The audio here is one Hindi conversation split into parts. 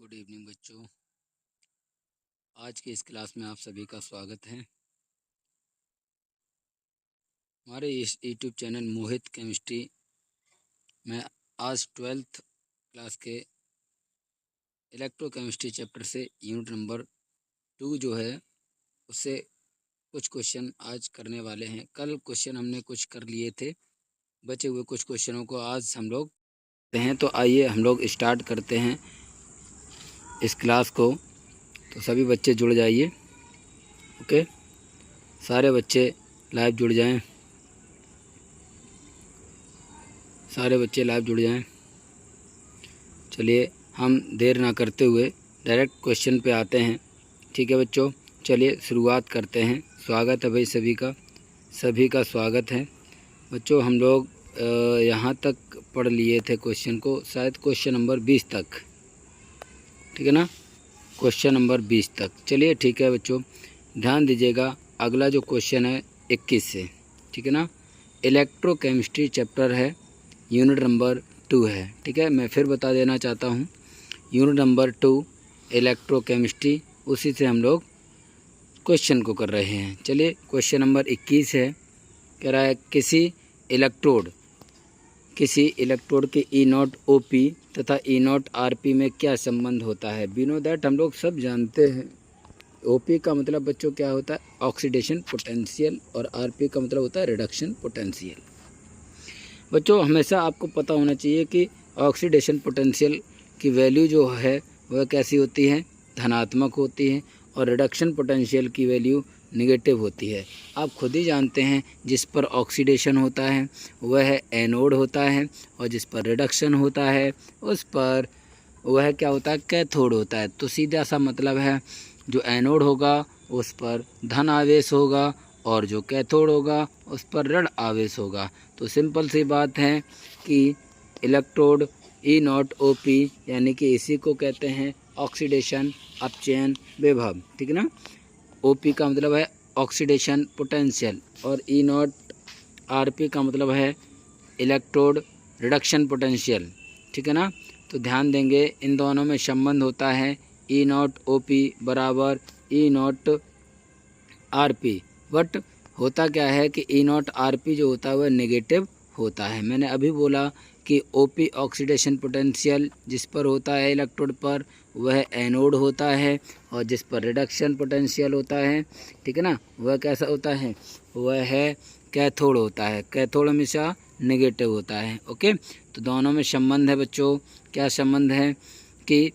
गुड इवनिंग बच्चों। आज की इस क्लास में आप सभी का स्वागत है। हमारे इस यूट्यूब चैनल मोहित केमिस्ट्री में आज 12th क्लास के इलेक्ट्रोकेमिस्ट्री चैप्टर से यूनिट नंबर 2 जो है उससे कुछ क्वेश्चन आज करने वाले हैं। कल क्वेश्चन हमने कुछ कर लिए थे, बचे हुए कुछ क्वेश्चनों को आज हम लोग हैं। तो आइए हम लोग स्टार्ट करते हैं इस क्लास को। तो सभी बच्चे जुड़ जाइए। ओके, सारे बच्चे लाइव जुड़ जाएं। सारे बच्चे लाइव जुड़ जाएं। चलिए हम देर ना करते हुए डायरेक्ट क्वेश्चन पे आते हैं। ठीक है बच्चों, चलिए शुरुआत करते हैं। स्वागत है भाई सभी का स्वागत है बच्चों। हम लोग यहाँ तक पढ़ लिए थे क्वेश्चन को, शायद क्वेश्चन नंबर 20 तक, ठीक है ना, क्वेश्चन नंबर 20 तक। चलिए ठीक है बच्चों, ध्यान दीजिएगा। अगला जो क्वेश्चन है 21 से, ठीक है ना, इलेक्ट्रोकेमिस्ट्री चैप्टर है, यूनिट नंबर 2 है। ठीक है, मैं फिर बता देना चाहता हूँ, यूनिट नंबर 2 इलेक्ट्रोकेमिस्ट्री, उसी से हम लोग क्वेश्चन को कर रहे हैं। चलिए क्वेश्चन नंबर 21 है, कह रहा है किसी इलेक्ट्रोड के E0 OP तथा E0 RP में क्या संबंध होता है। वी नो दैट, हम लोग सब जानते हैं। OP का मतलब बच्चों क्या होता है, ऑक्सीडेशन पोटेंशियल, और RP का मतलब होता है रिडक्शन पोटेंशियल। बच्चों हमेशा आपको पता होना चाहिए कि ऑक्सीडेशन पोटेंशियल की वैल्यू जो है वह कैसी होती है, धनात्मक होती है, और रिडक्शन पोटेंशियल की वैल्यू निगेटिव होती है। आप खुद ही जानते हैं, जिस पर ऑक्सीडेशन होता है वह एनोड होता है, और जिस पर रिडक्शन होता है उस पर वह क्या होता है, कैथोड होता है। तो सीधा सा मतलब है, जो एनोड होगा उस पर धन आवेश होगा, और जो कैथोड होगा उस पर ऋण आवेश होगा। तो सिंपल सी बात है कि इलेक्ट्रोड E0 OP यानी कि इसी को कहते हैं ऑक्सीडेशन अपचयन विभव, ठीक है ना। OP का मतलब है ऑक्सीडेशन पोटेंशियल, और E0 RP का मतलब है इलेक्ट्रोड रिडक्शन पोटेंशियल, ठीक है ना। तो ध्यान देंगे, इन दोनों में संबंध होता है E0 OP बराबर E0 RP। बट होता क्या है कि E0 RP जो होता है वह नेगेटिव होता है। मैंने अभी बोला कि OP ऑक्सीडेशन पोटेंशियल जिस पर होता है इलेक्ट्रोड पर वह एनोड होता है, और जिस पर रिडक्शन पोटेंशियल होता है, ठीक है ना, वह कैसा होता है, वह है कैथोड होता है। कैथोड हमेशा नेगेटिव होता है। ओके, तो दोनों में संबंध है बच्चों। क्या संबंध है कि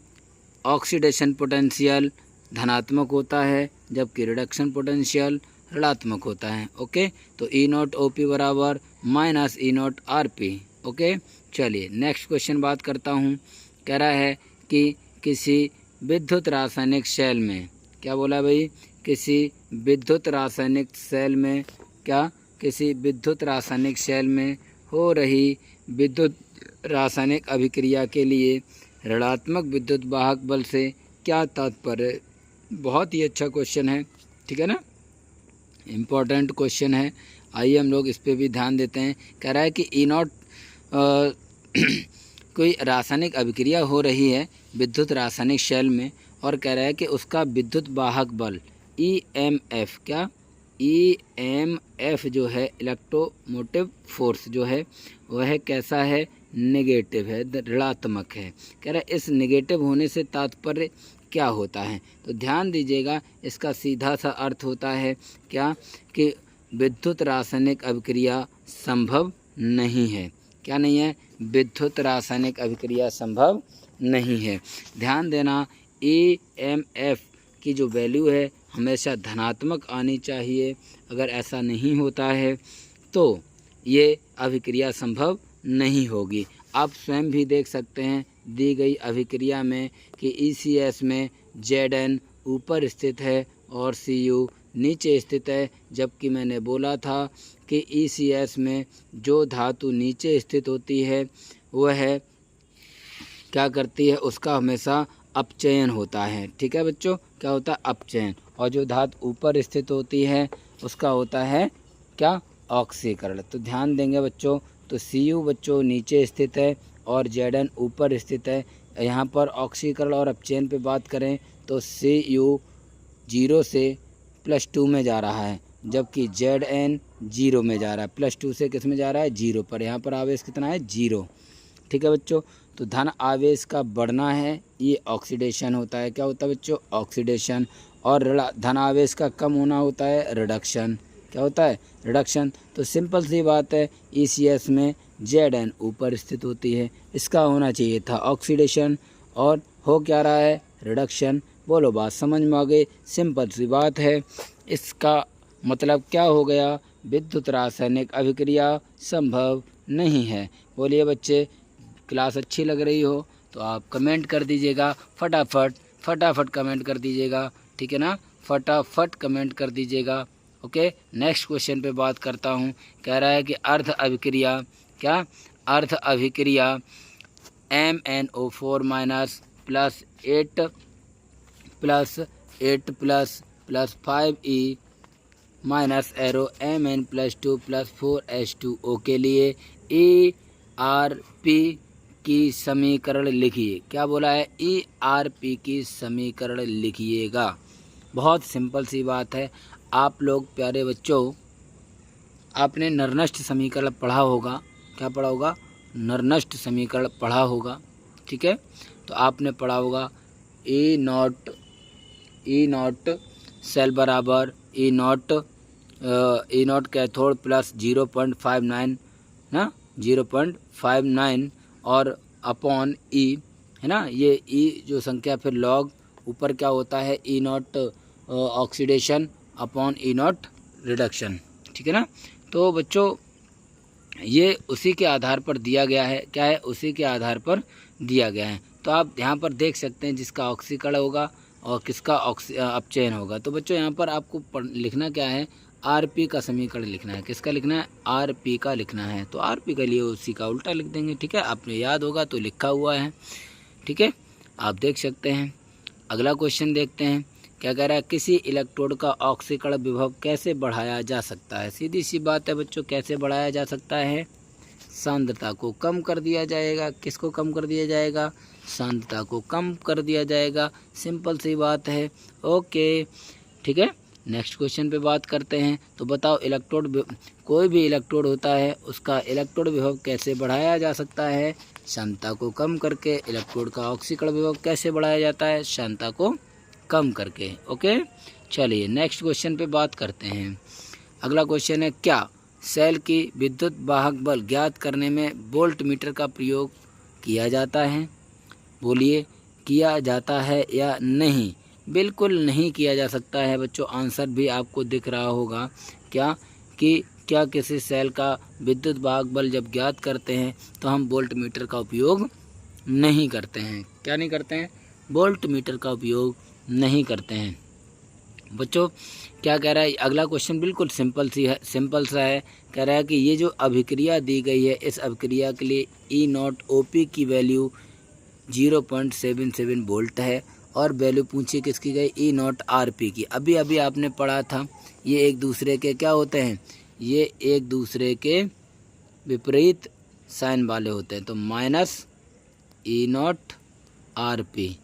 ऑक्सीडेशन पोटेंशियल धनात्मक होता है, जबकि रिडक्शन पोटेंशियल ऋणात्मक होता है। ओके, तो E0 OP बराबर माइनस E0 RP। ओके, चलिए नेक्स्ट क्वेश्चन बात करता हूँ। कह रहा है कि किसी विद्युत रासायनिक सेल में, क्या बोला भाई, किसी विद्युत रासायनिक सेल में, किसी विद्युत रासायनिक सेल में हो रही विद्युत रासायनिक अभिक्रिया के लिए ऋणात्मक विद्युत वाहक बल से क्या तात्पर्य। बहुत ही अच्छा क्वेश्चन है, ठीक है ना, इम्पोर्टेंट क्वेश्चन है। आइए हम लोग इस पे भी ध्यान देते हैं। कह रहा है कि E0 कोई रासायनिक अभिक्रिया हो रही है विद्युत रासायनिक सेल में, और कह रहा है कि उसका विद्युत वाहक बल EMF, क्या EMF जो है इलेक्ट्रोमोटिव फोर्स जो है वह कैसा है, नेगेटिव है, ऋणात्मक है। कह रहा है इस नेगेटिव होने से तात्पर्य क्या होता है। तो ध्यान दीजिएगा, इसका सीधा सा अर्थ होता है क्या, कि विद्युत रासायनिक अभिक्रिया संभव नहीं है। क्या नहीं है, विद्युत रासायनिक अभिक्रिया संभव नहीं है। ध्यान देना, EMF की जो वैल्यू है हमेशा धनात्मक आनी चाहिए। अगर ऐसा नहीं होता है तो ये अभिक्रिया संभव नहीं होगी। आप स्वयं भी देख सकते हैं दी गई अभिक्रिया में कि ECS में Zn ऊपर स्थित है और Cu नीचे स्थित है, जबकि मैंने बोला था कि ECS में जो धातु नीचे स्थित होती है वह क्या करती है, उसका हमेशा अपचयन होता है। ठीक है बच्चों, क्या होता है, अपचयन, और जो धातु ऊपर स्थित होती है उसका होता है क्या, ऑक्सीकरण। तो ध्यान देंगे बच्चों, तो Cu बच्चों नीचे स्थित है और Zn ऊपर स्थित है, यहाँ पर ऑक्सीकरण और अपचयन पे बात करें तो Cu 0 से +2 में जा रहा है, जबकि Zn 0 में जा रहा है। +2 से किस में जा रहा है? 0 पर। यहाँ पर आवेश कितना है? 0। ठीक है बच्चों, तो धन आवेश का बढ़ना है, ये ऑक्सीडेशन होता है। क्या होता है बच्चों? ऑक्सीडेशन। और धन आवेश का कम होना होता है रिडक्शन। क्या होता है? रिडक्शन। तो सिंपल सी बात है, ECS में Zn ऊपर स्थित होती है, इसका होना चाहिए था ऑक्सीडेशन, और हो क्या रहा है? रिडक्शन। बोलो बात समझ में आ गई? सिंपल सी बात है। इसका मतलब क्या हो गया? विद्युत रासायनिक अभिक्रिया संभव नहीं है। बोलिए बच्चे, क्लास अच्छी लग रही हो तो आप कमेंट कर दीजिएगा, फटाफट कमेंट कर दीजिएगा, ठीक है ना? फटाफट कमेंट कर दीजिएगा। ओके, नेक्स्ट क्वेश्चन पे बात करता हूँ। कह रहा है कि अर्ध अभिक्रिया, क्या? अर्ध अभिक्रिया MnO4 minus +8 + 5E minus arrow Mn+2 + 4H2O के लिए ERP की समीकरण लिखिए। क्या बोला है? ERP की समीकरण लिखिएगा। बहुत सिंपल सी बात है। आप लोग प्यारे बच्चों, आपने नरनष्ट समीकरण पढ़ा होगा। क्या पढ़ा होगा? नरनष्ट समीकरण पढ़ा होगा, ठीक है? तो आपने पढ़ा होगा E नॉट सेल बराबर E नॉट कैथोड प्लस 0.59 ना, 0.59 और अपॉन E, है ना? ये E जो संख्या फिर लॉग ऊपर क्या होता है? E not oxidation upon E not reduction, ठीक है ना? तो बच्चों ये उसी के आधार पर दिया गया है। क्या है? उसी के आधार पर दिया गया है। तो आप यहाँ पर देख सकते हैं जिसका ऑक्सीकरण होगा और किसका अपचयन होगा। तो बच्चों यहाँ पर आपको लिखना क्या है? RP का समीकरण लिखना है। किसका लिखना है? RP का लिखना है। तो RP के लिए उसी का उल्टा लिख देंगे, ठीक है? आपने याद होगा तो लिखा हुआ है, ठीक है? आप देख सकते हैं। अगला क्वेश्चन देखते हैं। क्या कह रहा है? किसी इलेक्ट्रोड का ऑक्सीकरण विभव कैसे बढ़ाया जा सकता है? सीधी सी बात है बच्चों, कैसे बढ़ाया जा सकता है? सांद्रता को कम कर दिया जाएगा। किसको कम कर दिया जाएगा? सांद्रता को कम कर दिया जाएगा। सिंपल सी बात है। ओके, ठीक है। नेक्स्ट क्वेश्चन पे बात करते हैं। तो बताओ, इलेक्ट्रोड, कोई भी इलेक्ट्रोड होता है उसका इलेक्ट्रोड विभव कैसे बढ़ाया जा सकता है? सांद्रता को कम करके। इलेक्ट्रोड का ऑक्सीकरण विभव कैसे बढ़ाया जाता है? सांद्रता को कम करके। ओके, चलिए नेक्स्ट क्वेश्चन पे बात करते हैं। अगला क्वेश्चन है, क्या सेल की विद्युत वाहक बल ज्ञात करने में वोल्ट मीटर का प्रयोग किया जाता है? बोलिए, किया जाता है या नहीं? बिल्कुल नहीं किया जा सकता है बच्चों। आंसर भी आपको दिख रहा होगा। क्या कि क्या किसी सेल का विद्युत वाहक बल जब ज्ञात करते हैं तो हम वोल्ट मीटर का उपयोग नहीं करते हैं। क्या नहीं करते हैं? वोल्ट मीटर का उपयोग नहीं करते हैं बच्चों। क्या कह रहा है अगला क्वेश्चन? बिल्कुल सिंपल सा है। कह रहा है कि ये जो अभिक्रिया दी गई है, इस अभिक्रिया के लिए E नॉट OP की वैल्यू 0.77 वोल्ट है, और वैल्यू पूछी किसकी गई? E नॉट RP की। अभी अभी आपने पढ़ा था, ये एक दूसरे के क्या होते हैं? ये एक दूसरे के विपरीत साइन वाले होते हैं। तो माइनस E नॉट RP,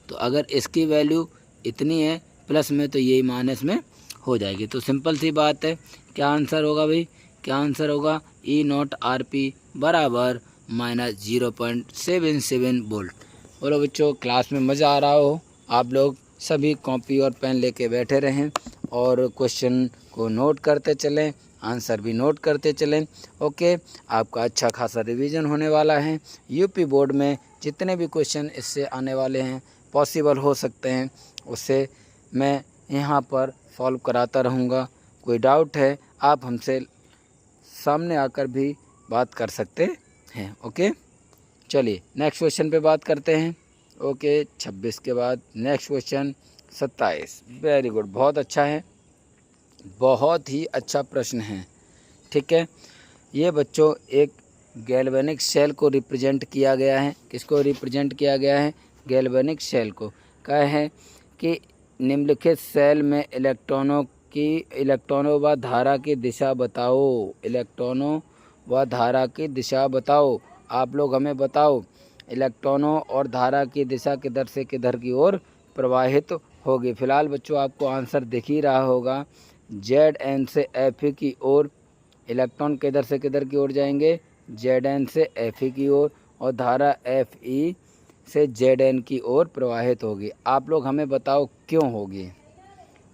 तो अगर इसकी वैल्यू इतनी है प्लस में तो यही माइनस में हो जाएगी। तो सिंपल सी बात है। क्या आंसर होगा भाई? क्या आंसर होगा? E नॉट RP बराबर -0.77 वोल्ट। बोलो बच्चों, क्लास में मज़ा आ रहा हो? आप लोग सभी कॉपी और पेन लेके बैठे रहें और क्वेश्चन को नोट करते चलें, आंसर भी नोट करते चलें। ओके, आपका अच्छा खासा रिवीजन होने वाला है। यूपी बोर्ड में जितने भी क्वेश्चन इससे आने वाले हैं, पॉसिबल हो सकते हैं, उससे मैं यहाँ पर सॉल्व कराता रहूँगा। कोई डाउट है आप हमसे सामने आकर भी बात कर सकते हैं। ओके, चलिए नेक्स्ट क्वेश्चन पे बात करते हैं। ओके, 26 के बाद नेक्स्ट क्वेश्चन 27। वेरी गुड, बहुत अच्छा है, बहुत ही अच्छा प्रश्न है, ठीक है। ये बच्चों एक गैल्वेनिक सेल को रिप्रेजेंट किया गया है। किसको रिप्रेजेंट किया गया है? गैल्वेनिक सेल को। कहा है कि निम्नलिखित सेल में इलेक्ट्रॉनों व धारा की दिशा बताओ। इलेक्ट्रॉनों व धारा की दिशा बताओ। आप लोग हमें बताओ, इलेक्ट्रॉनों और धारा की दिशा किधर से किधर की ओर प्रवाहित होगी। फिलहाल बच्चों आपको आंसर दिख ही रहा होगा, Zn से Fe की ओर इलेक्ट्रॉन किधर से किधर की ओर जाएंगे, Zn से Fe की ओर, और धारा Fe से Zn की ओर प्रवाहित होगी। आप लोग हमें बताओ क्यों होगी,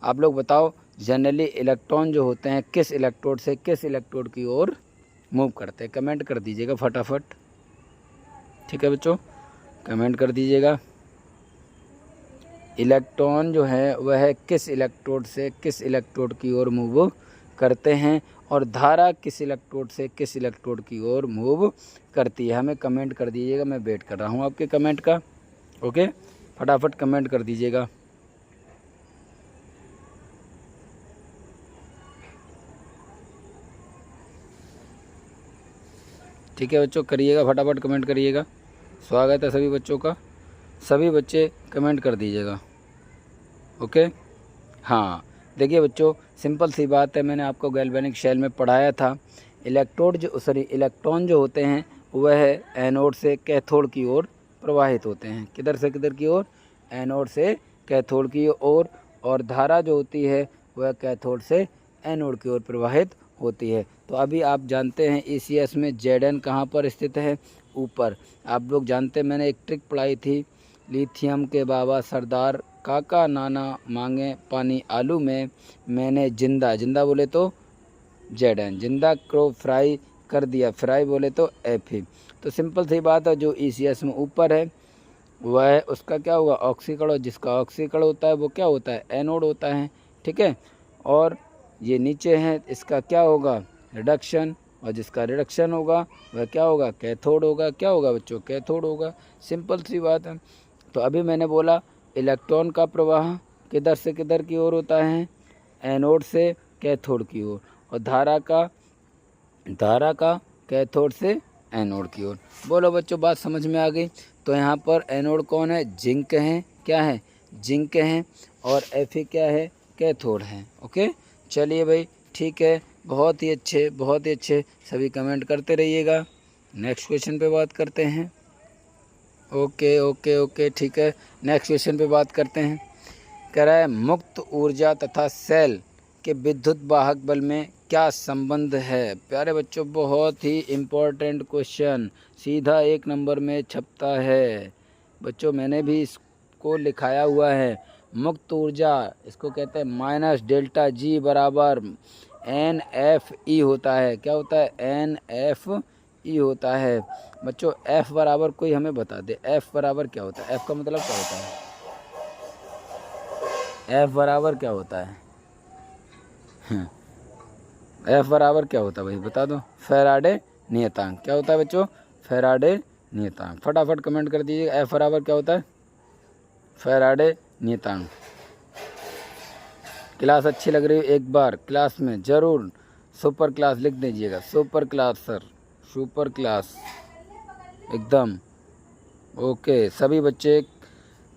आप लोग बताओ। जनरली इलेक्ट्रॉन जो होते हैं किस इलेक्ट्रोड से किस इलेक्ट्रोड की ओर मूव करते हैं, कमेंट कर दीजिएगा फटाफट। ठीक है बच्चों, कमेंट कर दीजिएगा। इलेक्ट्रॉन जो है वह किस इलेक्ट्रोड से किस इलेक्ट्रोड की ओर मूव करते हैं, और धारा किस इलेक्ट्रोड से किस इलेक्ट्रोड की ओर मूव करती है। हमें कमेंट कर दीजिएगा, मैं वेट कर रहा हूँ आपके कमेंट का। ओके, फटाफट कमेंट कर दीजिएगा। ठीक है बच्चों, करिएगा, फटाफट कमेंट करिएगा। स्वागत है सभी बच्चों का, सभी बच्चे कमेंट कर दीजिएगा। ओके, हाँ देखिए बच्चों, सिंपल सी बात है, मैंने आपको गैल्वेनिक शेल में पढ़ाया था। इलेक्ट्रॉन जो होते हैं वह एनोड से कैथोड की ओर प्रवाहित होते हैं। किधर से किधर की ओर, एनोड से कैथोड की ओर, और धारा जो होती है वह कैथोड से एनोड की ओर प्रवाहित होती है। तो अभी आप जानते हैं ECS में Zn कहाँ पर स्थित है, ऊपर। आप लोग जानते हैं, मैंने एक ट्रिक पढ़ाई थी, लिथियम के बाबा सरदार काका नाना मांगे पानी आलू में, मैंने जिंदा बोले तो Zn, जिंदा को फ्राई कर दिया, फ्राई बोले तो Fe। तो सिंपल सी बात है, जो ECS में ऊपर है वह उसका क्या होगा, ऑक्सीकण, और जिसका ऑक्सीकण होता है वो क्या होता है, एनोड होता है। ठीक है, और ये नीचे है, इसका क्या होगा, रिडक्शन, और जिसका रिडक्शन होगा वह क्या होगा, कैथोड होगा। क्या होगा बच्चों, कैथोड होगा। सिंपल सी बात है। तो अभी मैंने बोला इलेक्ट्रॉन का प्रवाह किधर से किधर की ओर होता है, एनोड से कैथोड की ओर, और धारा का कैथोड से एनोड की ओर। बोलो बच्चों, बात समझ में आ गई। तो यहाँ पर एनोड कौन है, जिंक है, क्या है, जिंक है, और Fe क्या है, कैथोड है। ओके, चलिए भाई, ठीक है, बहुत ही अच्छे, सभी कमेंट करते रहिएगा। नेक्स्ट क्वेश्चन पे बात करते हैं। ओके, ठीक है, नेक्स्ट क्वेश्चन पे बात करते हैं। कह रहा है मुक्त ऊर्जा तथा सेल के विद्युत वाहक बल में क्या संबंध है। प्यारे बच्चों, बहुत ही इम्पोर्टेंट क्वेश्चन, सीधा 1 नंबर में छपता है बच्चों। मैंने भी इसको लिखाया हुआ है। मुक्त ऊर्जा, इसको कहते हैं माइनस डेल्टा G बराबर NFE होता है। क्या होता है, NFE होता है बच्चों। F बराबर कोई हमें बता दे, F बराबर क्या होता है, F का मतलब क्या होता है, F बराबर क्या होता है, F बराबर क्या होता है भाई, बता दो। फैराडे नियतांक। क्या होता है बच्चों, फैराडे नियतांक। फटाफट कमेंट कर दीजिए, F बराबर क्या होता है, फैराडे नियतांक। क्लास अच्छी लग रही है, एक बार क्लास में ज़रूर सुपर क्लास लिख दीजिएगा। Super class sir, super class एकदम। ओके, सभी बच्चे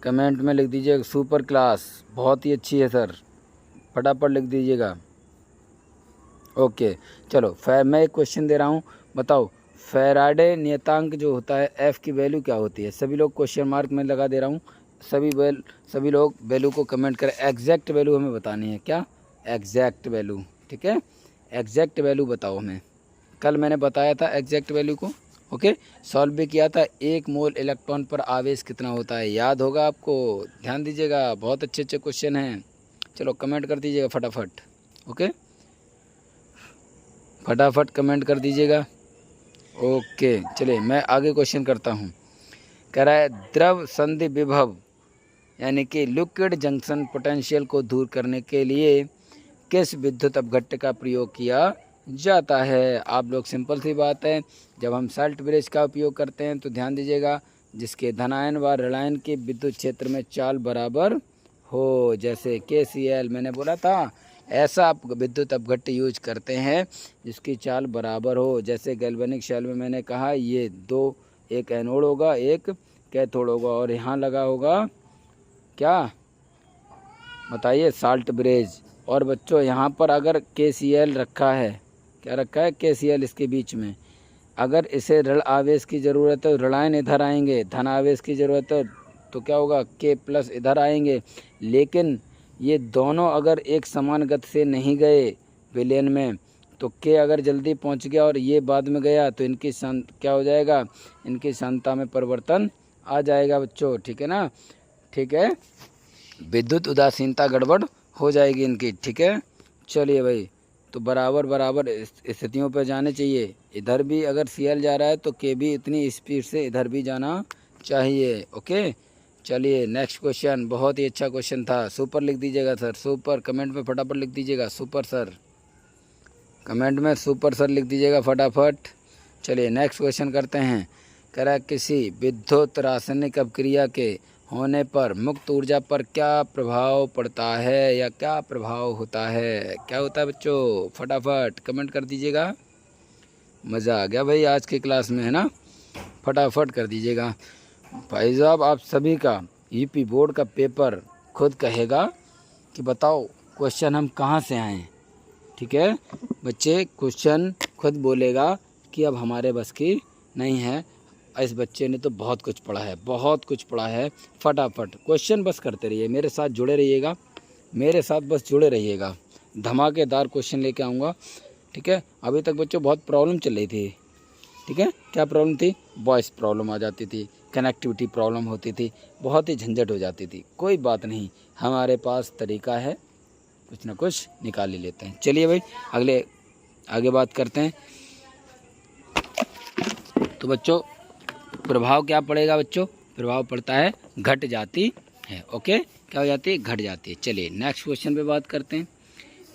कमेंट में लिख दीजिएगा सुपर क्लास, बहुत ही अच्छी है सर, फटाफट लिख दीजिएगा। ओके, चलो मैं एक क्वेश्चन दे रहा हूँ, बताओ फैराडे नियतांक जो होता है F की वैल्यू क्या होती है। सभी लोग क्वेश्चन मार्क में लगा दे रहा हूँ, सभी लोग वैल्यू को कमेंट करें। एग्जैक्ट वैल्यू हमें बतानी है, क्या एग्जैक्ट वैल्यू, ठीक है, एग्जैक्ट वैल्यू बताओ हमें। कल मैंने बताया था एग्जैक्ट वैल्यू को, ओके, सॉल्व भी किया था। 1 मोल इलेक्ट्रॉन पर आवेश कितना होता है, याद होगा आपको, ध्यान दीजिएगा, बहुत अच्छे क्वेश्चन हैं। चलो कमेंट कर दीजिएगा फटाफट। ओके, फटाफट कमेंट कर दीजिएगा। ओके, चलिए मैं आगे क्वेश्चन करता हूँ। कह रहा है द्रव संधि विभव यानी कि लिक्विड जंक्शन पोटेंशियल को दूर करने के लिए किस विद्युत अपघट्य का प्रयोग किया जाता है। आप लोग, सिंपल सी बात है, जब हम साल्ट ब्रिज का उपयोग करते हैं तो ध्यान दीजिएगा, जिसके धनायन व ऋणायन के विद्युत क्षेत्र में चाल बराबर हो, जैसे KCl मैंने बोला था, ऐसा आप विद्युत अपघट्य यूज करते हैं जिसकी चाल बराबर हो। जैसे गैल्वेनिक शेल में मैंने कहा ये 2, एक एनोड होगा एक कैथोड होगा, और यहाँ लगा होगा क्या बताइए, साल्ट ब्रिज। और बच्चों यहाँ पर अगर KCl रखा है, क्या रखा है, KCl इसके बीच में, अगर इसे ऋण आवेश की ज़रूरत है तो ऋणायन इधर आएंगे, धन आवेश की ज़रूरत है तो क्या होगा के प्लस इधर आएंगे। लेकिन ये दोनों अगर एक समान गति से नहीं गए विलयन में तो के अगर जल्दी पहुंच गया और ये बाद में गया तो इनकी क्या हो जाएगा, इनकी सांता में परिवर्तन आ जाएगा बच्चों। ठीक है ना, ठीक है, विद्युत उदासीनता गड़बड़ हो जाएगी इनकी। ठीक है, चलिए भाई, तो बराबर बराबर स्थितियों पर जाने चाहिए। इधर भी अगर सीएल जा रहा है तो के भी इतनी स्पीड से इधर भी जाना चाहिए। ओके, चलिए नेक्स्ट क्वेश्चन, बहुत ही अच्छा क्वेश्चन था, सुपर लिख दीजिएगा सर, सुपर कमेंट में फटाफट लिख दीजिएगा सुपर सर, कमेंट में सुपर सर लिख दीजिएगा फटाफट। चलिए नेक्स्ट क्वेश्चन करते हैं। कह रहा है किसी विद्युत रासायनिक अभिक्रिया के होने पर मुक्त ऊर्जा पर क्या प्रभाव पड़ता है या क्या प्रभाव होता है, क्या होता है बच्चों, फटाफट कमेंट कर दीजिएगा। मज़ा आ गया भाई आज की क्लास में, है ना, फटाफट कर दीजिएगा। भाई साहब आप सभी का यूपी बोर्ड का पेपर खुद कहेगा कि बताओ क्वेश्चन हम कहाँ से आए। ठीक है बच्चे, क्वेश्चन खुद बोलेगा कि अब हमारे बस की नहीं है। इस बच्चे ने तो बहुत कुछ पढ़ा है, बहुत कुछ पढ़ा है। फटाफट क्वेश्चन बस करते रहिए, मेरे साथ जुड़े रहिएगा, मेरे साथ बस जुड़े रहिएगा, धमाकेदार क्वेश्चन लेके आऊँगा। ठीक है, अभी तक बच्चों बहुत प्रॉब्लम चल रही थी। ठीक है, क्या प्रॉब्लम थी, वॉइस प्रॉब्लम आ जाती थी, कनेक्टिविटी प्रॉब्लम होती थी, बहुत ही झंझट हो जाती थी। कोई बात नहीं, हमारे पास तरीका है, कुछ ना कुछ निकाल ही लेते हैं। चलिए भाई आगे बात करते हैं। तो बच्चों प्रभाव क्या पड़ेगा बच्चों, प्रभाव पड़ता है घट जाती है। ओके, क्या हो जाती है, घट जाती है। चलिए नेक्स्ट क्वेश्चन पे बात करते हैं।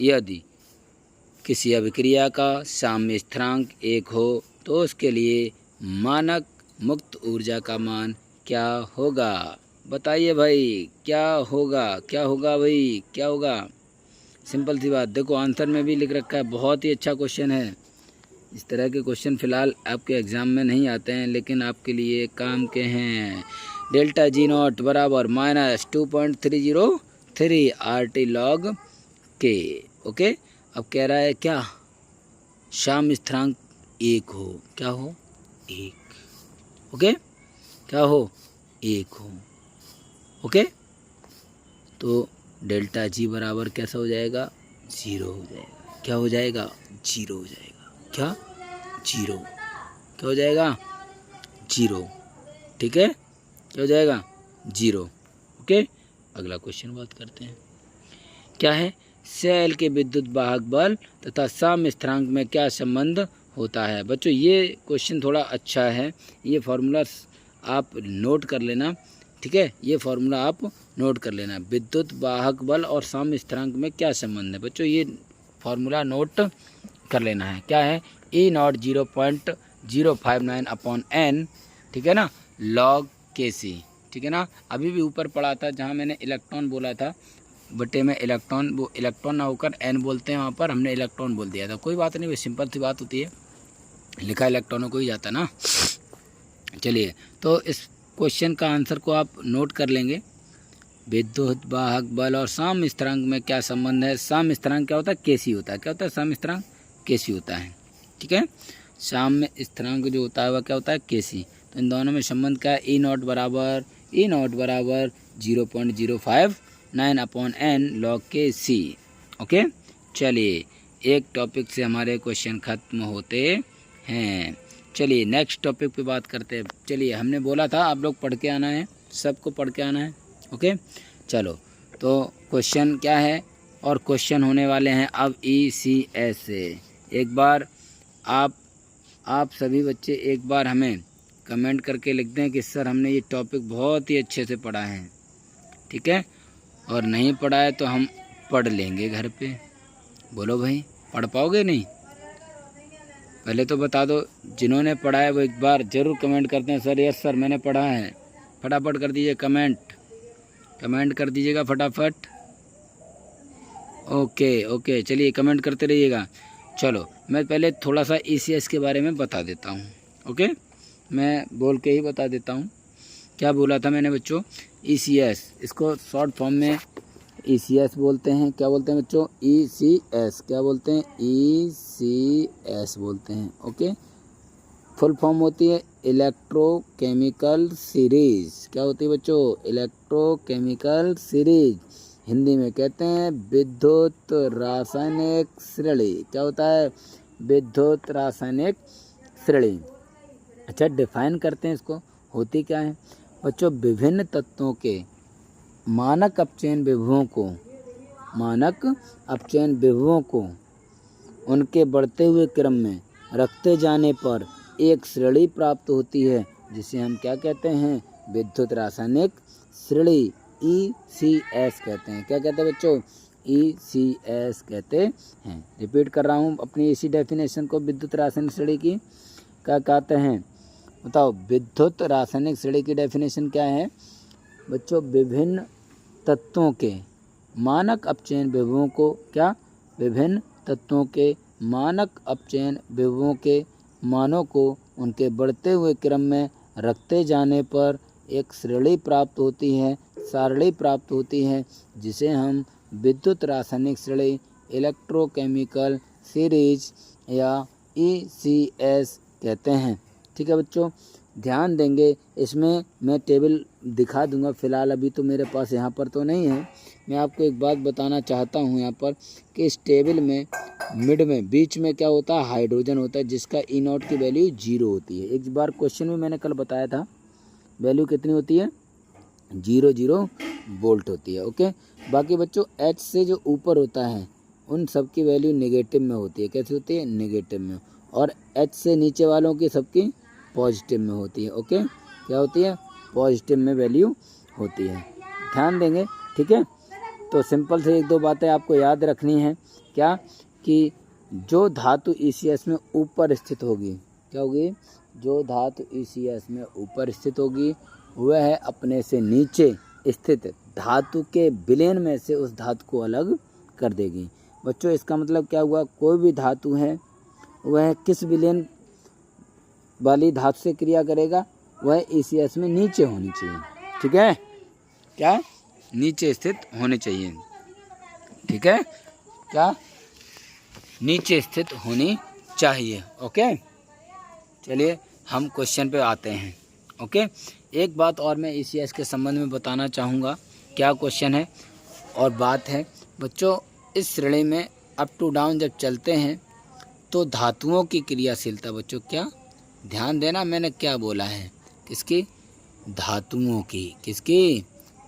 यदि किसी अभिक्रिया का साम्य स्थिरांक 1 हो तो उसके लिए मानक मुक्त ऊर्जा का मान क्या होगा, बताइए भाई क्या होगा, क्या होगा भाई, क्या होगा। सिंपल सी बात, देखो आंसर में भी लिख रखा है, बहुत ही अच्छा क्वेश्चन है। इस तरह के क्वेश्चन फ़िलहाल आपके एग्ज़ाम में नहीं आते हैं लेकिन आपके लिए काम के हैं। डेल्टा जी नॉट बराबर -2.303 RT log के। ओके, अब कह रहा है क्या, साम्य स्थिरांक 1 हो, क्या हो, 1। ओके, क्या हो, 1 हो। ओके, तो डेल्टा जी बराबर कैसा हो जाएगा, 0 हो जाएगा। क्या हो जाएगा, 0 हो जाएगा। क्या, 0, क्या हो जाएगा, 0। ठीक है, क्या हो जाएगा, 0। ओके, अगला क्वेश्चन बात करते हैं। क्या है, सेल के विद्युत वाहक बल तथा साम्य स्थिरांक में क्या संबंध होता है। बच्चों ये क्वेश्चन थोड़ा अच्छा है, ये फार्मूला आप नोट कर लेना। ठीक है, ये फार्मूला आप नोट कर लेना, विद्युत वाहक बल और साम्य स्थिरांक में क्या संबंध है। बच्चों ये फार्मूला नोट कर लेना है। क्या है, E0 0.059/n, ठीक है ना, log Kc। ठीक है ना, अभी भी ऊपर पढ़ा था जहाँ मैंने इलेक्ट्रॉन बोला था, बटे में इलेक्ट्रॉन, वो इलेक्ट्रॉन ना होकर n बोलते हैं, वहाँ पर हमने इलेक्ट्रॉन बोल दिया था। कोई बात नहीं, वो सिंपल सी बात होती है, लिखा इलेक्ट्रॉनों को ही जाता ना। चलिए, तो इस क्वेश्चन का आंसर को आप नोट कर लेंगे। विद्युत वाहक बल और साम्य स्थिरांक में क्या संबंध है। साम्य स्थिरांक क्या होता है, केसी होता है। क्या होता है, साम्य स्थिरांक केसी होता है। ठीक है, साम्य स्थिरांक जो होता है वह क्या होता है, केसी। तो इन दोनों में संबंध क्या है, E0 बराबर 0.059/n log Kc। ओके, चलिए एक टॉपिक से हमारे क्वेश्चन खत्म होते हैं। चलिए नेक्स्ट टॉपिक पे बात करते हैं। चलिए, हमने बोला था आप लोग पढ़ के आना है, सबको पढ़ के आना है। ओके, चलो तो क्वेश्चन क्या है, और क्वेश्चन होने वाले हैं अब ECS से। एक बार आप सभी बच्चे एक बार हमें कमेंट करके लिख दें कि सर हमने ये टॉपिक बहुत ही अच्छे से पढ़ा है। ठीक है, और नहीं पढ़ा है तो हम पढ़ लेंगे घर पे। बोलो भाई, पढ़ पाओगे नहीं, पहले तो बता दो। जिन्होंने पढ़ा है वो एक बार ज़रूर कमेंट करते हैं, सर यस सर मैंने पढ़ा है। फटाफट कर दीजिए कमेंट कर दीजिएगा फटाफट। ओके, चलिए कमेंट करते रहिएगा। चलो मैं पहले थोड़ा सा ECS के बारे में बता देता हूँ। ओके, मैं बोल के ही बता देता हूँ। क्या बोला था मैंने बच्चों, ECS, इसको शॉर्ट फॉर्म में ECS बोलते हैं। क्या बोलते हैं बच्चों, ECS। क्या बोलते हैं, ECS बोलते हैं। ओके, फुल फॉर्म होती है इलेक्ट्रोकेमिकल सीरीज। क्या होती है बच्चों? Electrochemical series. हिंदी में कहते हैं विद्युत रासायनिक श्रेणी। क्या होता है? विद्युत रासायनिक श्रेणी। अच्छा, डिफाइन करते हैं इसको। होती क्या है बच्चों? विभिन्न तत्वों के मानक अपचयन विभवों को उनके बढ़ते हुए क्रम में रखते जाने पर एक श्रेणी प्राप्त होती है, जिसे हम क्या कहते हैं? विद्युत रासायनिक श्रेणी, ECS कहते हैं। क्या कहते हैं बच्चों? ECS कहते हैं। रिपीट कर रहा हूँ अपनी इसी डेफिनेशन को विद्युत रासायनिक श्रेणी की। क्या कहते हैं बताओ? विद्युत रासायनिक श्रेणी की डेफिनेशन क्या है बच्चों? विभिन्न तत्वों के मानक अपचयन विभवों को, क्या? विभिन्न तत्वों के मानक अपचयन विभवों के मानों को उनके बढ़ते हुए क्रम में रखते जाने पर एक श्रेणी प्राप्त होती है, सारणी प्राप्त होती है, जिसे हम विद्युत रासायनिक श्रेणी, इलेक्ट्रोकेमिकल सीरीज या ECS कहते हैं। ठीक है बच्चों, ध्यान देंगे। इसमें मैं टेबल दिखा दूंगा, फ़िलहाल अभी तो मेरे पास यहाँ पर तो नहीं है। मैं आपको एक बात बताना चाहता हूँ यहाँ पर कि इस टेबल में मिड में बीच में क्या होता है? हाइड्रोजन होता है, जिसका E0 की वैल्यू 0 होती है। एक बार क्वेश्चन में मैंने कल बताया था, वैल्यू कितनी होती है? 0 वोल्ट होती है। ओके, बाकी बच्चों H से जो ऊपर होता है उन सब की वैल्यू नेगेटिव में होती है। कैसे होती है? नेगेटिव में। और H से नीचे वालों की सबकी पॉजिटिव में होती है। ओके, क्या होती है? पॉजिटिव में वैल्यू होती है। ध्यान देंगे, ठीक है। तो सिंपल से एक दो बातें आपको याद रखनी है। क्या? कि जो धातु ECS में ऊपर स्थित होगी, क्या होगी? जो धातु ECS में ऊपर स्थित होगी वह अपने से नीचे स्थित धातु के विलयन में से उस धातु को अलग कर देगी। बच्चों इसका मतलब क्या हुआ? कोई भी धातु है वह किस विलयन वाली धातु से क्रिया करेगा? वह ECS में नीचे होनी चाहिए। ठीक है, क्या? नीचे स्थित होने चाहिए। ठीक है, क्या? नीचे स्थित होनी चाहिए। ओके, चलिए हम क्वेश्चन पे आते हैं। ओके, एक बात और मैं ECS के संबंध में बताना चाहूँगा। क्या क्वेश्चन है और बात है बच्चों? इस श्रेणी में अप टू डाउन जब चलते हैं तो धातुओं की क्रियाशीलता, बच्चों क्या? ध्यान देना, मैंने क्या बोला है? किसकी? धातुओं की। किसकी?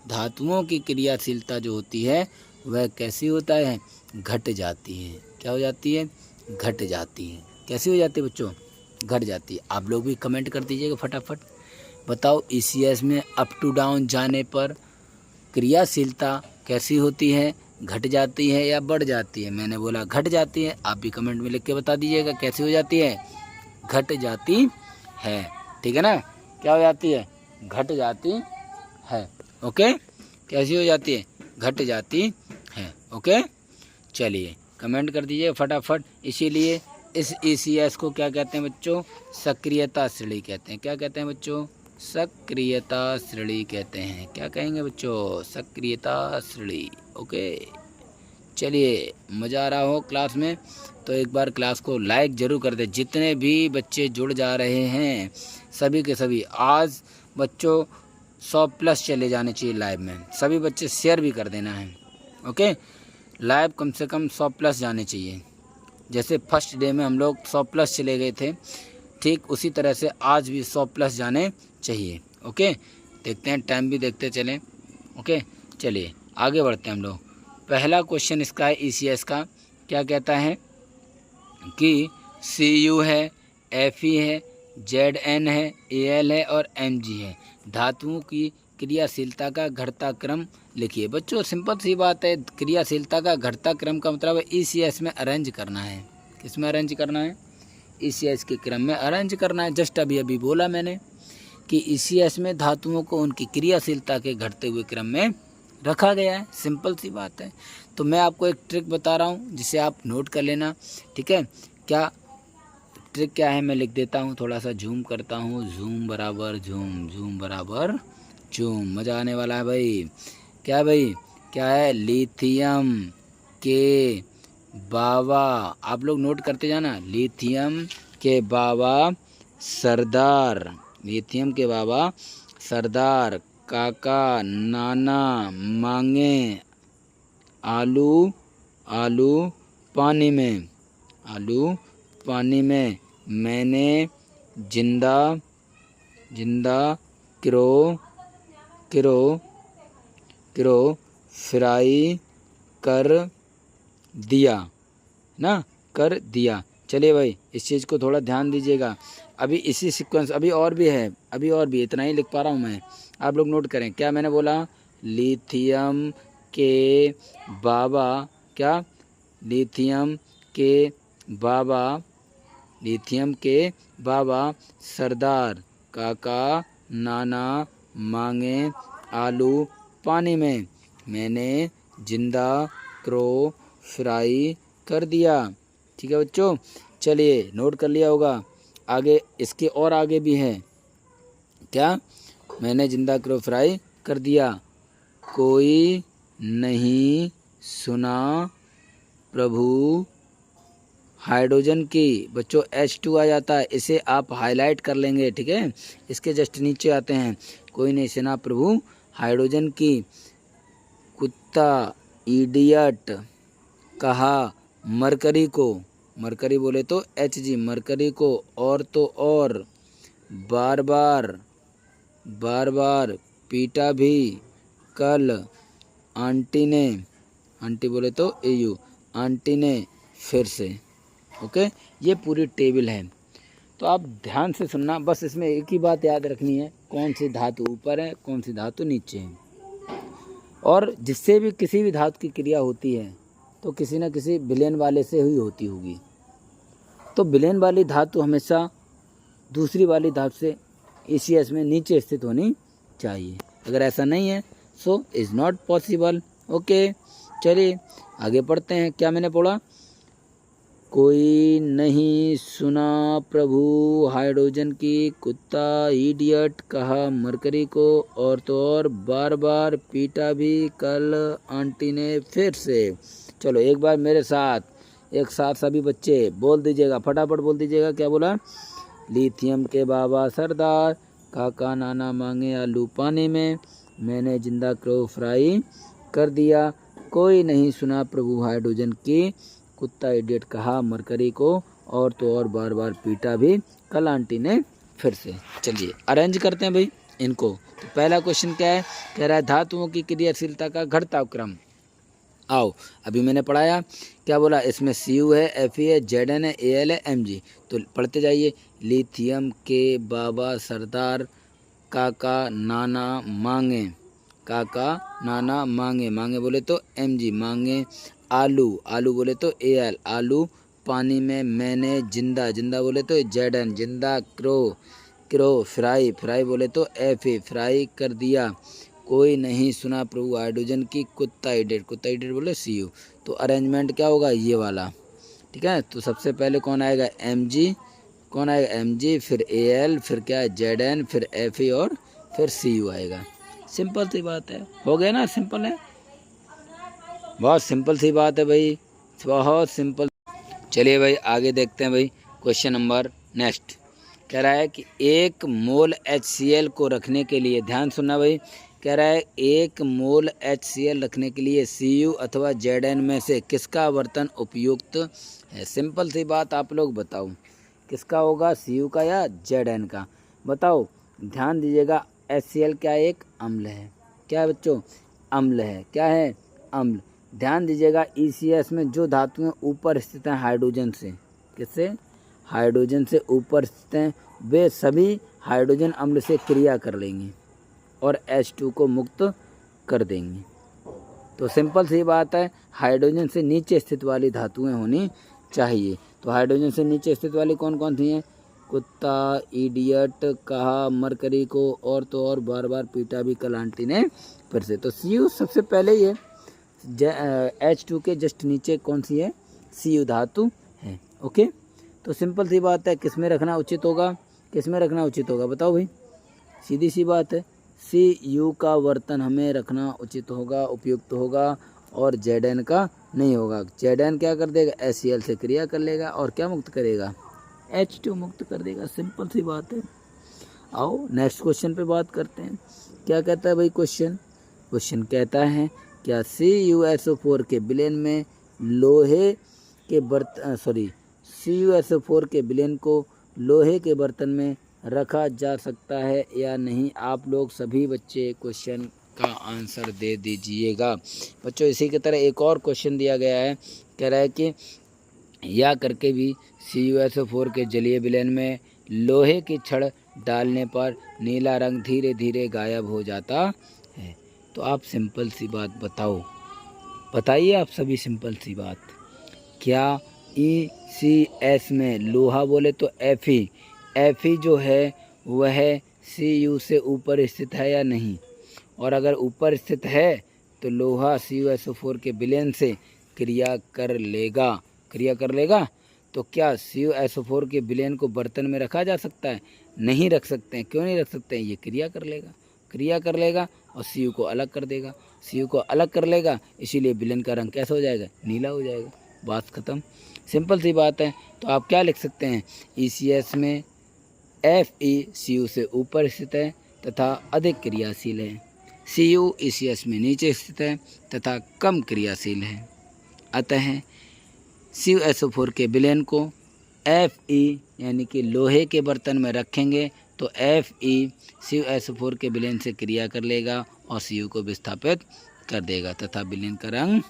धातुओं की क्रियाशीलता जो होती है वह कैसी होता है? घट जाती है। क्या हो जाती है? घट जाती है। कैसी हो जाती है बच्चों? घट जाती है। आप लोग भी कमेंट कर दीजिएगा फटाफट। बताओ ECS में अप टू डाउन जाने पर क्रियाशीलता कैसी होती है? घट जाती है या बढ़ जाती है? मैंने बोला घट जाती है। आप भी कमेंट में लिख के बता दीजिएगा कैसी हो जाती है? घट जाती है। ठीक है ना? क्या हो जाती है? घट जाती है। ओके, कैसी हो जाती है? घट जाती है। ओके, चलिए कमेंट कर दीजिए फटाफट। इसीलिए इस ECS को क्या कहते हैं बच्चों? सक्रियता श्रेणी कहते हैं। क्या कहते हैं बच्चों? सक्रियता श्रेणी कहते हैं। क्या कहेंगे बच्चों? सक्रियता श्रेणी। ओके, चलिए मज़ा आ रहा हो क्लास में तो एक बार क्लास को लाइक ज़रूर कर दें। जितने भी बच्चे जुड़ जा रहे हैं सभी के सभी, आज बच्चों 100+ चले जाने चाहिए लाइव में। सभी बच्चे शेयर भी कर देना है। ओके, लाइव कम से कम 100+ जाने चाहिए। जैसे फर्स्ट डे में हम लोग 100+ चले गए थे, ठीक उसी तरह से आज भी 100+ जाने चाहिए। ओके, देखते हैं, टाइम भी देखते चलें। ओके, चलिए आगे बढ़ते हैं हम लोग। पहला क्वेश्चन इसका है ECS का। क्या कहता है कि Cu है, Fe है, Zn है, Al है और Mg है। धातुओं की क्रियाशीलता का घटता क्रम लिखिए। बच्चों सिंपल सी बात है, क्रियाशीलता का घटता क्रम का मतलब ECS में अरेंज करना है। किस में अरेंज करना है? ECS के क्रम में अरेंज करना है। जस्ट अभी बोला मैंने कि ECS में धातुओं को उनकी क्रियाशीलता के घटते हुए क्रम में रखा गया है। सिंपल सी बात है। तो मैं आपको एक ट्रिक बता रहा हूँ जिसे आप नोट कर लेना। ठीक है, क्या ट्रिक क्या है मैं लिख देता हूँ, थोड़ा सा जूम करता हूँ। जूम बराबर झूम, जूम बराबर जूम। मज़ा आने वाला है भाई। क्या भाई? क्या है? लिथियम के बाबा, आप लोग नोट करते जाना। लिथियम के बाबा सरदार, लिथियम के बाबा सरदार। काका नाना मांगे आलू, आलू पानी में, आलू पानी में। मैंने जिंदा, जिंदा क्रो, क्रो, क्रो फ्राई कर दिया ना, कर दिया। चलिए भाई इस चीज़ को थोड़ा ध्यान दीजिएगा। अभी इसी सीक्वेंस, अभी और भी है, अभी और भी, इतना ही लिख पा रहा हूँ मैं, आप लोग नोट करें। क्या मैंने बोला? लिथियम के बाबा, क्या? लिथियम के बाबा, लिथियम के बाबा सरदार। काका नाना मांगे आलू पानी में। मैंने जिंदा क्रो फ्राई कर दिया। ठीक है बच्चों, चलिए नोट कर लिया होगा। आगे इसके और आगे भी है। क्या? मैंने जिंदा क्रो फ्राई कर दिया। कोई नहीं सुना प्रभु हाइड्रोजन की। बच्चों H2 आ जाता है, इसे आप हाईलाइट कर लेंगे। ठीक है, इसके जस्ट नीचे आते हैं। कोई नहीं सुना प्रभु हाइड्रोजन की। कुत्ता इडियट कहा मरकरी को, मरकरी बोले तो Hg, मरकरी को। और तो और बार बार, बार बार पीटा भी कल आंटी ने, आंटी बोले तो AU, आंटी ने फिर से। ओके, ये पूरी टेबल है, तो आप ध्यान से सुनना। बस इसमें एक ही बात याद रखनी है, कौन सी धातु ऊपर है, कौन सी धातु नीचे है। और जिससे भी किसी भी धातु की क्रिया होती है तो किसी न किसी विलेन वाले से ही होती होगी। तो विलेन वाली धातु हमेशा दूसरी वाली धातु से ECS में नीचे स्थित होनी चाहिए। अगर ऐसा नहीं है so is not possible. Okay, चलिए आगे पढ़ते हैं। क्या मैंने पढ़ा? कोई नहीं सुना प्रभु हाइड्रोजन की। कुत्ता इडियट कहा मरकरी को। और तो और बार बार पीटा भी कल आंटी ने फिर से। चलो एक बार मेरे साथ, एक साथ सभी बच्चे बोल दीजिएगा, फटाफट बोल दीजिएगा। क्या बोला? लिथियम के बाबा सरदार। काका नाना मांगे आलू पानी में। मैंने जिंदा क्रो फ्राई कर दिया। कोई नहीं सुना प्रभु हाइड्रोजन की। कुत्ता इडियट कहा मरकरी को। और तो और बार बार पीटा भी कल आंटी ने फिर से। चलिए अरेंज करते हैं भाई इनको। तो पहला क्वेश्चन क्या है? कह रहा है धातुओं की क्रियाशीलता का घटता क्रम। आओ अभी मैंने पढ़ाया, क्या बोला? इसमें Cu है, Fe है, Zn है, Al है, Mg। तो पढ़ते जाइए। लिथियम के बाबा सरदार। काका नाना मांगे, काका नाना मांगे, मांगे बोले तो Mg, मांगे आलू, आलू बोले तो Al, आलू पानी में। मैंने जिंदा, जिंदा बोले तो Zn, जिंदा क्रो, क्रो फ्राई, फ्राई बोले तो Fe, फ्राई कर दिया। कोई नहीं सुना प्रभु हाइड्रोजन की। कुत्ता इडियट, कुत्ता इडियट बोले Cu। तो अरेंजमेंट क्या होगा? ये वाला। ठीक है, तो सबसे पहले कौन आएगा? Mg, कौन आएगा? Mg, फिर Al, फिर क्या है? Zn, फिर Fe और फिर Cu आएगा। सिंपल सी बात है, हो गया ना? सिंपल है, बहुत सिंपल सी बात है भाई, बहुत सिंपल। चलिए भाई आगे देखते हैं भाई। क्वेश्चन नंबर नेक्स्ट कह रहा है कि 1 मोल HCl को रखने के लिए, ध्यान सुनना भाई, कह रहा है 1 मोल HCl रखने के लिए Cu अथवा Zn में से किसका आवर्तन उपयुक्त है? सिंपल सी बात, आप लोग बताओ किसका होगा? Cu का या Zn का? बताओ, ध्यान दीजिएगा। HCl क्या? एक अम्ल है। क्या है बच्चों? अम्ल है। क्या है? अम्ल। ध्यान दीजिएगा ECS में जो धातुएं ऊपर स्थित हैं हाइड्रोजन से, किससे? हाइड्रोजन से ऊपर स्थित हैं, वे सभी हाइड्रोजन अम्ल से क्रिया कर लेंगे और H2 को मुक्त कर देंगे। तो सिंपल सी बात है, हाइड्रोजन से नीचे स्थित वाली धातुएं होनी चाहिए। तो हाइड्रोजन से नीचे स्थित वाली कौन कौन सी हैं? कुत्ता इडियट कहा मरकरी को। और तो और बार बार पीटा भी कल आंटी ने फिर से। तो Cu सबसे पहले ही है। H2 के जस्ट नीचे कौन सी है? Cu धातु है। ओके, तो सिंपल सी बात है, किस में रखना उचित होगा? किस में रखना उचित होगा? बताओ भाई, सीधी सी बात है, Cu का वर्तन हमें रखना उचित होगा, उपयुक्त होगा, और Zn का नहीं होगा। Zn क्या कर देगा? HCl से क्रिया कर लेगा और क्या मुक्त करेगा? H2 मुक्त कर देगा, सिंपल सी बात है। आओ नेक्स्ट क्वेश्चन पे बात करते हैं। क्या कहता है भाई क्वेश्चन? क्वेश्चन कहता है क्या CuSO4 के विलयन में लोहे के CuSO4 के विलयन को लोहे के बर्तन में रखा जा सकता है या नहीं? आप लोग सभी बच्चे क्वेश्चन का आंसर दे दीजिएगा। बच्चों इसी की तरह एक और क्वेश्चन दिया गया है, कह रहा है कि या करके भी CuSO4 के जलीय विलयन में लोहे की छड़ डालने पर नीला रंग धीरे धीरे गायब हो जाता है। तो आप सिंपल सी बात बताइए आप सभी सिंपल सी बात, क्या ECS में लोहा बोले तो Fe जो है वह Cu से ऊपर स्थित है या नहीं? और अगर ऊपर स्थित है तो लोहा CuSO4 के विलयन से क्रिया कर लेगा। तो क्या CuSO4 के विलयन को बर्तन में रखा जा सकता है? नहीं रख सकते हैं। क्यों नहीं रख सकते हैं? ये क्रिया कर लेगा और Cu को अलग कर देगा। Cu को अलग कर लेगा, इसीलिए विलयन का रंग कैसा हो जाएगा? नीला हो जाएगा। बात खत्म, सिंपल सी बात है। तो आप क्या लिख सकते हैं? ECS में Fe Cu से ऊपर स्थित है तथा अधिक क्रियाशील है, Cu ECS में नीचे स्थित है तथा कम क्रियाशील है। अतः CuSO4 के विलयन को Fe यानी कि लोहे के बर्तन में रखेंगे तो Fe CuSO4 के विलयन से क्रिया कर लेगा और Cu को विस्थापित कर देगा तथा विलयन का रंग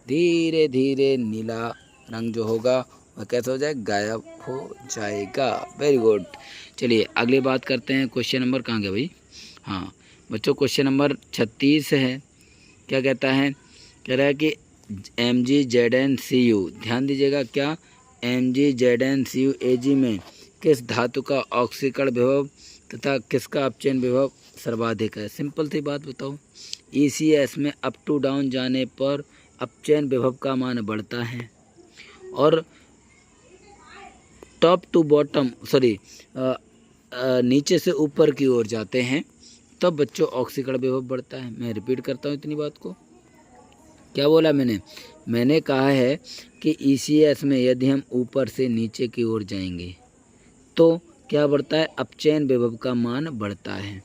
धीरे धीरे नीला रंग जो होगा वह कैसा हो जाएगा? गायब हो जाएगा। Very good. चलिए अगली बात करते हैं। क्वेश्चन नंबर कहाँ गया भाई? हाँ बच्चों, क्वेश्चन नंबर 36 है। क्या कहता है? कह रहा है कि MgZnCu, ध्यान दीजिएगा, क्या MgZnCu Ag में किस धातु का ऑक्सीकरण विभव तथा किसका अपचयन विभव सर्वाधिक है? सिंपल सी बात बताओ। ECS में अप टू डाउन जाने पर अपचयन विभव का मान बढ़ता है और टॉप टू बॉटम नीचे से ऊपर की ओर जाते हैं तब बच्चों ऑक्सीकरण विभव बढ़ता है। मैं रिपीट करता हूँ इतनी बात को। क्या बोला मैंने कहा है कि ECS में यदि हम ऊपर से नीचे की ओर जाएंगे तो क्या बढ़ता है? अपचयन विभव का मान बढ़ता है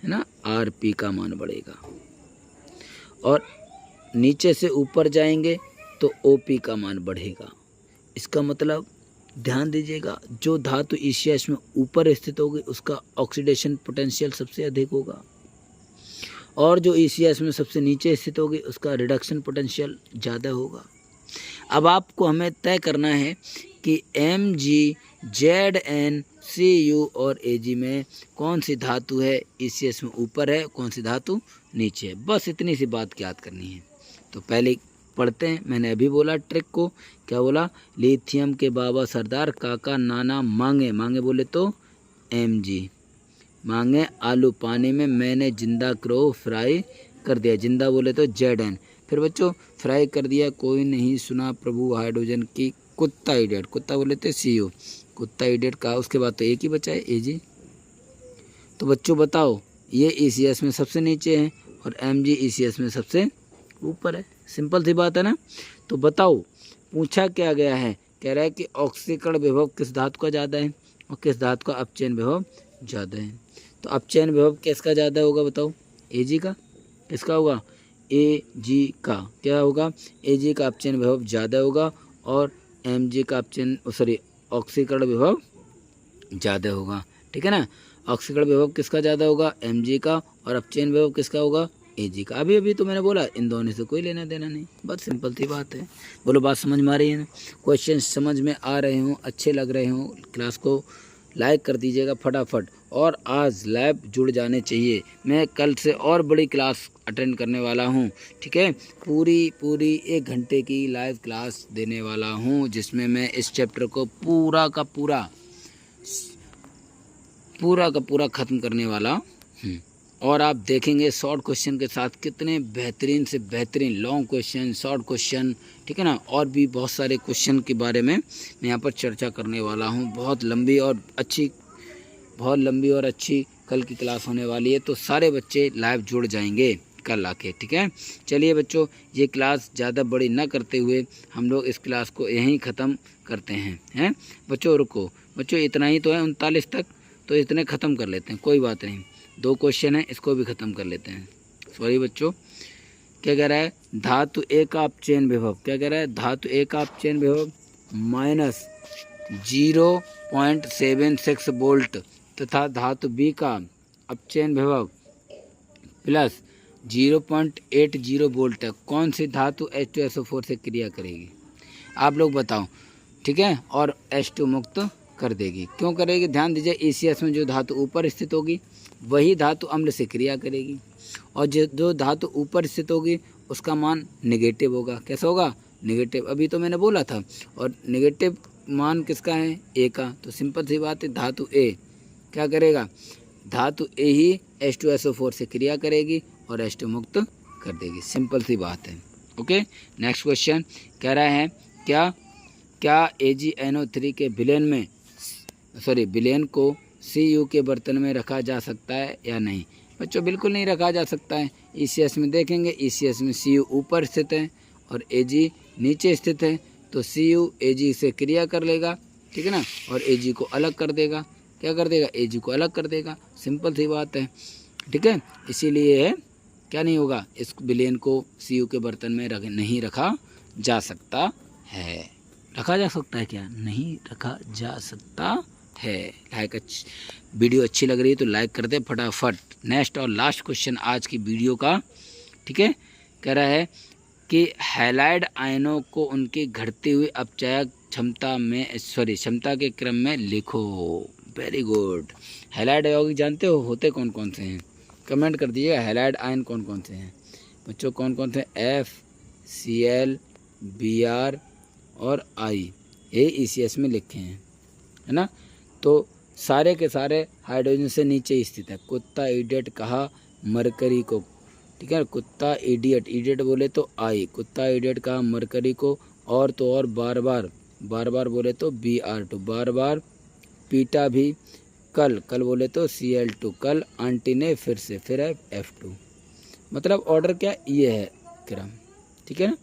ना, RP का मान बढ़ेगा। और नीचे से ऊपर जाएंगे तो OP का मान बढ़ेगा। इसका मतलब ध्यान दीजिएगा, जो धातु ECS में ऊपर स्थित होगी उसका ऑक्सीडेशन पोटेंशियल सबसे अधिक होगा और जो ECS में सबसे नीचे स्थित होगी उसका रिडक्शन पोटेंशियल ज़्यादा होगा। अब आपको हमें तय करना है कि MgZnCu और Ag में कौन सी धातु है ECS में ऊपर है, कौन सी धातु नीचे है। बस इतनी सी बात याद करनी है। तो पहले पढ़ते हैं। मैंने अभी बोला ट्रिक को, क्या बोला? लिथियम के बाबा सरदार काका नाना मांगे बोले तो Mg, मांगे आलू पानी में मैंने जिंदा क्रो फ्राई कर दिया, जिंदा बोले तो Zn। फिर बच्चों फ्राई कर दिया, कोई नहीं सुना प्रभु हाइड्रोजन की, कुत्ता इडियट, कुत्ता बोले तो Cu, कुत्ता इडियट कहा। उसके बाद तो एक ही बचा है Ag। तो बच्चों बताओ, ये ECS में सबसे नीचे है और Mg ECS में सबसे ऊपर है। सिंपल सी बात है ना। तो बताओ पूछा क्या गया है? कह रहा है कि ऑक्सीकरण विभव किस धातु का ज़्यादा है और किस धातु का अपचयन विभव ज़्यादा है। तो अपचयन विभव किसका ज़्यादा होगा बताओ? Ag का। किसका होगा? Ag का। क्या होगा? Ag का अपचयन विभव ज़्यादा होगा और Mg का ऑक्सीकरण विभव ज़्यादा होगा। ठीक है ना। ऑक्सीकरण विभव किसका ज़्यादा होगा? Mg का। और अपचयन विभव किसका होगा? Ag का। अभी तो मैंने बोला इन दोनों से कोई लेना देना नहीं, बस सिंपल सी बात है। बोलो बात समझ में आ रही है ना? क्वेश्चन समझ में आ रहे हों, अच्छे लग रहे हों, क्लास को लाइक कर दीजिएगा फटाफट। और आज लैब जुड़ जाने चाहिए। मैं कल से और बड़ी क्लास अटेंड करने वाला हूं, ठीक है। पूरी 1 घंटे की लाइव क्लास देने वाला हूं जिसमें मैं इस चैप्टर को पूरा का पूरा ख़त्म करने वाला हूं। और आप देखेंगे शॉर्ट क्वेश्चन के साथ कितने बेहतरीन से बेहतरीन लॉन्ग क्वेश्चन, शॉर्ट क्वेश्चन, ठीक है ना। और भी बहुत सारे क्वेश्चन के बारे में मैं यहाँ पर चर्चा करने वाला हूँ। बहुत लंबी और अच्छी कल की क्लास होने वाली है, तो सारे बच्चे लाइव जुड़ जाएंगे। कल आके, ठीक है। चलिए बच्चों, ये क्लास ज़्यादा बड़ी ना करते हुए हम लोग इस क्लास को यहीं ख़त्म करते हैं बच्चों। रुको बच्चों, इतना ही तो है 39 तक, तो इतने ख़त्म कर लेते हैं, कोई बात नहीं। 2 क्वेश्चन है, इसको भी ख़त्म कर लेते हैं। सॉरी बच्चों, क्या कह रहा है, धातु ए का अपचयन विभव, क्या कह रहा है, धातु ए का अपचयन विभव -0.76 वोल्ट तथा धातु बी का अपचयन विभव +0.80 वोल्ट है। कौन सी धातु H2SO4 से क्रिया करेगी, आप लोग बताओ, ठीक है, और H2 मुक्त कर देगी। क्यों करेगी, ध्यान दीजिए, ECS में जो धातु ऊपर स्थित होगी वही धातु अम्ल से क्रिया करेगी, और जो धातु ऊपर स्थित होगी उसका मान नेगेटिव होगा। कैसा होगा, नेगेटिव, अभी तो मैंने बोला था। और नेगेटिव मान किसका है, ए का, तो सिंपल सी बात है, धातु ए क्या करेगा, धातु ए ही H2SO4 से क्रिया करेगी और H2 मुक्त कर देगी, सिंपल सी बात है। ओके, नेक्स्ट क्वेश्चन कह रहा है, क्या AgNO3 के विलयन को Cu के बर्तन में रखा जा सकता है या नहीं। बच्चों बिल्कुल नहीं रखा जा सकता है। ECS में देखेंगे, ECS में Cu ऊपर स्थित है और Ag नीचे स्थित है, तो Cu Ag से क्रिया कर लेगा, ठीक है ना, और Ag को अलग कर देगा। क्या कर देगा, Ag को अलग कर देगा, सिंपल सी बात है, ठीक है। इसीलिए क्या नहीं होगा, इस विलयन को Cu के बर्तन में नहीं रखा जा सकता है। रखा जा सकता है क्या, नहीं रखा जा सकता है। वीडियो अच्छी लग रही है तो लाइक कर दे फटाफट। नेक्स्ट और लास्ट क्वेश्चन आज की वीडियो का, ठीक है, कह रहा है कि हैलाइड आयनों को उनकी घटती हुई अपचयक क्षमता के क्रम में लिखो। Very good. हैलाइड यौगिक जानते हो होते कौन कौन से हैं, कमेंट कर दीजिएगा। हैलाइड आयन कौन कौन से हैं बच्चों, कौन कौन से, FCl, Br और I, ये ECS में लिखे हैं, है ना। तो सारे के सारे हाइड्रोजन से नीचे स्थित है। कुत्ता इडियट कहा मरकरी को, ठीक है, कुत्ता इडियट बोले तो I, कुत्ता इडियट कहा मरकरी को, और तो और बार बार बोले तो Br2, बार पीटा भी, कल बोले तो Cl2, कल आंटी ने फिर है F2। मतलब ऑर्डर क्या, ये है क्रम, ठीक है ना।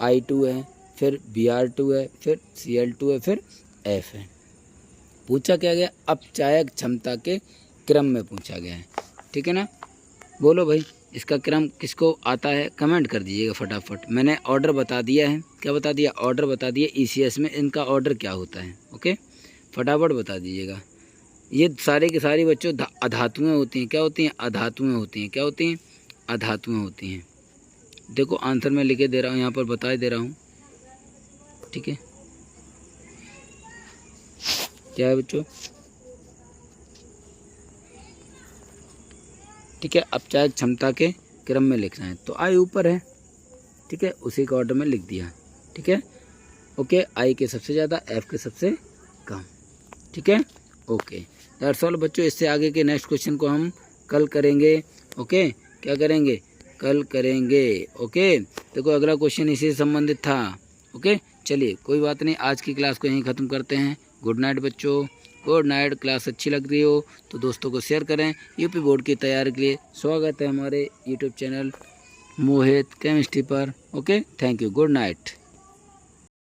I2 है, फिर Br2 है, फिर Cl2 है, फिर F है। पूछा क्या गया, अपचायक क्षमता के क्रम में पूछा गया है, ठीक है ना। बोलो भाई, इसका क्रम किसको आता है, कमेंट कर दीजिएगा फटाफट। मैंने ऑर्डर बता दिया है, क्या बता दिया, ऑर्डर बता दिया। ECS में इनका ऑर्डर क्या होता है, ओके, फटाफट बता दीजिएगा। ये सारे के सारी बच्चों अधातुएँ होती हैं। क्या होती हैं, अधातुएँ होती हैं। क्या होती हैं, अधातुएँ होती हैं। देखो आंसर मैं लिखे दे रहा हूँ, यहाँ पर बता दे रहा हूँ, ठीक है। क्या है बच्चों, ठीक है, अपचायक क्षमता के क्रम में लिखना है, तो I ऊपर है, ठीक है, उसी का ऑर्डर में लिख दिया, ठीक है। ओके, I के सबसे ज़्यादा, F के सबसे कम, ठीक है। ओके, दैट्स ऑल बच्चों। इससे आगे के नेक्स्ट क्वेश्चन को हम कल करेंगे। ओके, क्या करेंगे, कल करेंगे। ओके, देखो अगला क्वेश्चन इसी से संबंधित था। ओके, चलिए कोई बात नहीं, आज की क्लास को यहीं ख़त्म करते हैं। गुड नाइट बच्चों, गुड नाइट। क्लास अच्छी लग रही हो तो दोस्तों को शेयर करें। यूपी बोर्ड की तैयारी के लिए स्वागत है हमारे यूट्यूब चैनल मोहित केमिस्ट्री पर। Okay, thank you, good night.